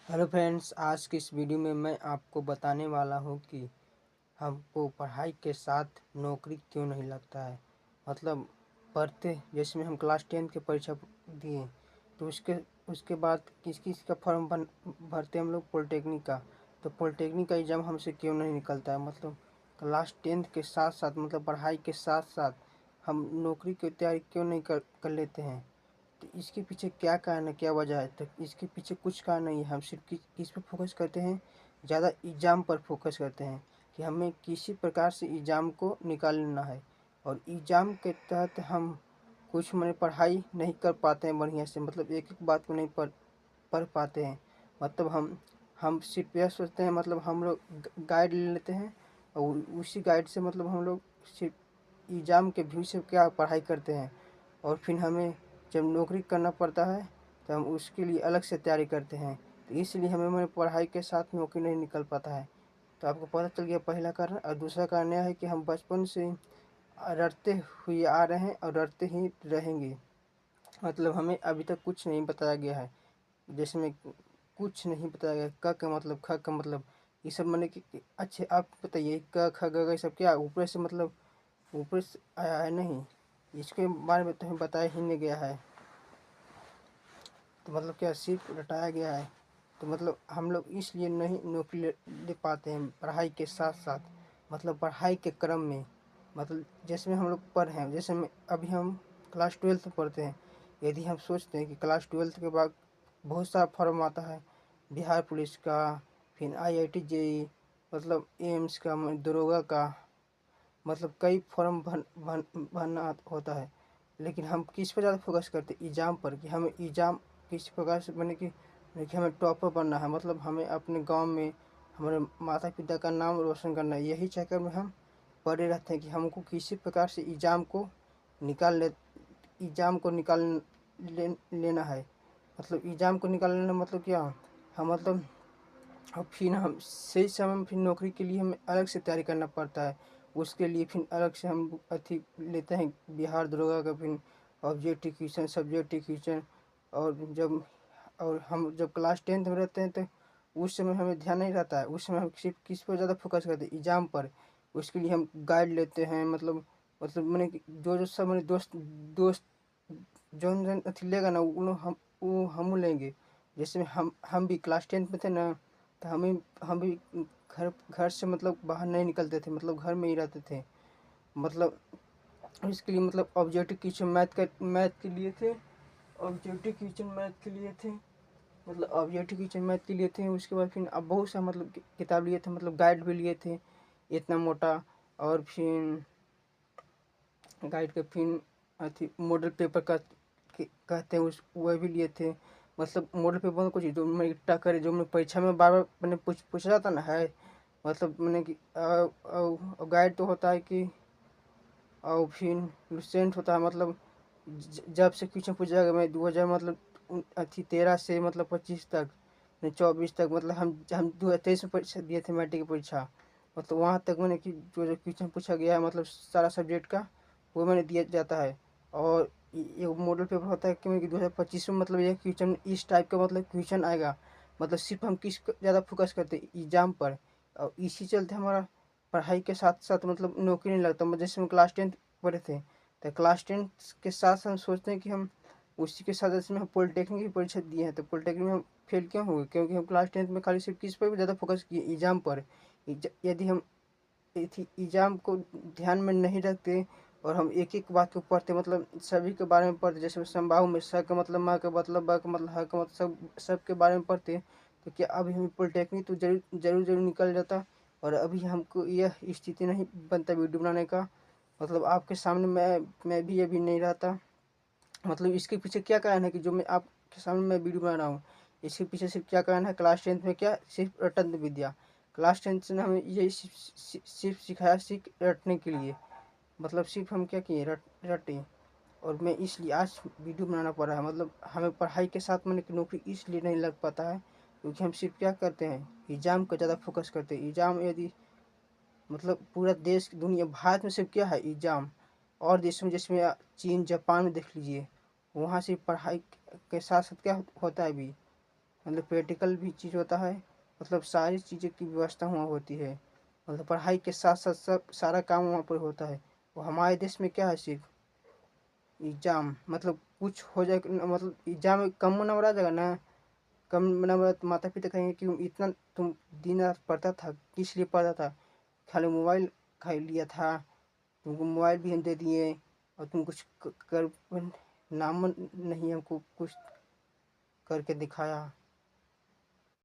Hello friends, आज की इस वीडियो में मैं आपको बताने वाला हूँ कि हमको पढ़ाई के साथ नौकरी क्यों नहीं लगता है। मतलब पढ़ते जैसे में हम क्लास 10 की परीक्षा दिए तो उसके बाद किस किस का फॉर्म भरते हम लोग पॉलिटेक्निक का। तो पॉलिटेक्निक का एग्ज़ाम हमसे क्यों नहीं निकलता है। मतलब क्लास 10 के साथ साथ मतलब पढ़ाई के साथ साथ हम नौकरी की तैयारी क्यों नहीं कर लेते हैं। तो इसके पीछे क्या कारण है, क्या वजह है। तो इसके पीछे कुछ कारण नहीं है। हम सिर्फ किस पे फोकस करते हैं, ज़्यादा एग्ज़ाम पर फोकस करते हैं कि हमें किसी प्रकार से एग्ज़ाम को निकाल लेना है। और एग्ज़ाम के तहत हम कुछ मैंने पढ़ाई नहीं कर पाते हैं बढ़िया से। मतलब एक एक बात को नहीं पढ़ पाते हैं। मतलब हम सिर्फ यह सोचते हैं, मतलब हम लोग गाइड ले लेते हैं और उसी गाइड से मतलब हम लोग सिर्फ एग्ज़ाम के व्यू से क्या पढ़ाई करते हैं। और फिर हमें जब नौकरी करना पड़ता है तो हम उसके लिए अलग से तैयारी करते हैं। तो इसलिए हमें मेरे पढ़ाई के साथ नौकरी नहीं निकल पाता है। तो आपको पता चल गया पहला कारण। और दूसरा कारण यह है कि हम बचपन से रटते हुए आ रहे हैं और रटते ही रहेंगे। मतलब हमें अभी तक कुछ नहीं बताया गया है। जैसे में कुछ नहीं बताया गया। क का मतलब, ख का मतलब, ये सब मैंने कि अच्छे आप बताइए क ख ग घ सब क्या ऊपर से मतलब ऊपर से आया है नहीं। इसके बारे में तो हमें बताया ही नहीं गया है। तो मतलब क्या सिर्फ रटाया गया है। तो मतलब हम लोग इसलिए नहीं नौकरी ले पाते हैं पढ़ाई के साथ साथ। मतलब पढ़ाई के क्रम में मतलब जैसे में हम लोग पढ़ हैं, जैसे में अभी हम क्लास 12 में पढ़ते हैं। यदि हम सोचते हैं कि क्लास 12 के बाद बहुत सारा फॉर्म आता है, बिहार पुलिस का, फिर IIT JEE, मतलब एम्स का, दरोगा का, मतलब कई फॉर्म भरना होता है। लेकिन हम किस पर ज़्यादा फोकस करते हैं, एग्ज़ाम पर, कि हमें एग्ज़ाम किस प्रकार से बने कि हमें टॉपर बनना है। मतलब हमें अपने गांव में हमारे माता पिता का नाम रोशन करना है। यही चक्कर में हम पड़े रहते हैं कि हमको किसी प्रकार से एग्ज़ाम को लेना है। मतलब एग्ज़ाम को निकाल लेना मतलब क्या, हम मतलब और फिर हम सही समय में फिर नौकरी के लिए हमें अलग से तैयारी करना पड़ता है। उसके लिए फिर अलग से हम अथी लेते हैं बिहार दरोगा का, फिर ऑब्जेक्टिव क्वेश्चन, सब्जेक्टिव क्वेश्चन। और हम जब क्लास 10 में रहते हैं तो उस समय हमें ध्यान नहीं रहता है। उस समय हम सिर्फ किस पर ज़्यादा फोकस करते हैं, एग्ज़ाम पर। उसके लिए हम गाइड लेते हैं। मतलब मैंने जो जो सब मेरे दोस्त दोस्त जौन जौन अथी लेगा ना वो हम लेंगे। जैसे हम भी क्लास 10 में थे ना, तो हम भी घर घर से मतलब बाहर नहीं निकलते थे। मतलब घर में ही रहते थे। मतलब इसके लिए मतलब ऑब्जेक्टिव क्वेश्चन मैथ के लिए थे। ऑब्जेक्टिव क्वेश्चन मैथ के लिए थे। मतलब ऑब्जेक्टिव क्वेश्चन मैथ के लिए थे। उसके बाद फिर अब बहुत सा मतलब किताब लिए थे, मतलब गाइड भी लिए थे इतना मोटा। और फिर गाइड के फिर अथी मॉडल पेपर का कहते हैं उस वह भी लिए थे। मतलब मॉडल पेपर में कुछ जो मैं टक्कर जो मैं परीक्षा में बार बार मैंने पूछा जाता ना है। मतलब मैंने कि गाइड तो होता है कि और फिर लुसेंट होता है। मतलब जब से क्वेश्चन पूछा जाएगा, मैं 2000 मतलब अथी 13 से मतलब 25 तक, 24 तक, मतलब हम 2023 में परीक्षा दिए थे मैट्रिक की परीक्षा। मतलब वहाँ तक मैंने कि जो जो क्वेश्चन पूछा गया है मतलब सारा सब्जेक्ट का वो मैंने दिया जाता है। और ये मॉडल पेपर होता है कि 2025 में मतलब ये क्वेश्चन इस टाइप का मतलब क्वेश्चन आएगा। मतलब सिर्फ हम किस ज़्यादा फोकस करते हैं, एग्जाम पर। और इसी चलते हमारा पढ़ाई के साथ साथ मतलब नौकरी नहीं लगता। मतलब जैसे हम क्लास 10 पढ़े थे, तो क्लास 10 के साथ हम सोचते हैं कि हम उसी के साथ जैसे में हम पॉलिटेक्निक की परीक्षा दिए हैं। तो पॉलिटेक्निक में हम फेल क्यों हुए, क्योंकि हम क्लास 10 में खाली सिर्फ किस पर ज़्यादा फोकस किए, एग्जाम पर। यदि हम एग्जाम को ध्यान में नहीं रखते और हम एक एक बात को पढ़ते, मतलब सभी के बारे में पढ़ते, जैसे संभाव में स का मतलब, म का मतलब, ब का मतलब, ह का मतलब, सब के बारे में पढ़ते, तो क्या अभी हमें पॉलिटेक्निक तो जरूर निकल जाता। और अभी हमको यह स्थिति नहीं बनता वीडियो बनाने का। मतलब आपके सामने मैं भी अभी नहीं रहता। मतलब इसके पीछे क्या कारण है कि जो मैं आपके सामने मैं वीडियो बना रहा हूँ, इसके पीछे सिर्फ क्या कारण है, क्लास 10 में क्या सिर्फ रटन विद्या। क्लास 10 ने हमें ये सिर्फ सिखाया, सिर्फ रटने के लिए। मतलब सिर्फ हम क्या किए, रटे। और मैं इसलिए आज वीडियो बनाना पड़ा है। मतलब हमें पढ़ाई के साथ मैंने नौकरी इसलिए नहीं लग पाता है क्योंकि हम सिर्फ क्या करते हैं, एग्ज़ाम को ज़्यादा फोकस करते हैं। एग्ज़ाम यदि मतलब पूरा देश दुनिया भारत में सिर्फ क्या है, एग्ज़ाम। और देशों में जिसमें चीन जापान में देख लीजिए, वहाँ से पढ़ाई के साथ साथ क्या होता है अभी, मतलब प्रैक्टिकल भी चीज़ होता है, मतलब सारी चीज़ें की व्यवस्था वहाँ होती है। मतलब पढ़ाई के साथ साथ सब सारा काम वहाँ पर होता है। और हमारे देश में क्या है, सिर्फ एग्जाम, मतलब कुछ हो जाए मतलब एग्जाम में कम नंबर आ जाएगा ना, कम नंबर तो माता पिता कहेंगे कि इतना तुम दिन रात पढ़ता था, किस लिए पढ़ता था, खाली मोबाइल खा लिया था, तुमको मोबाइल भी हम दे दिए और तुम कुछ कर नाम नहीं हमको कुछ करके दिखाया।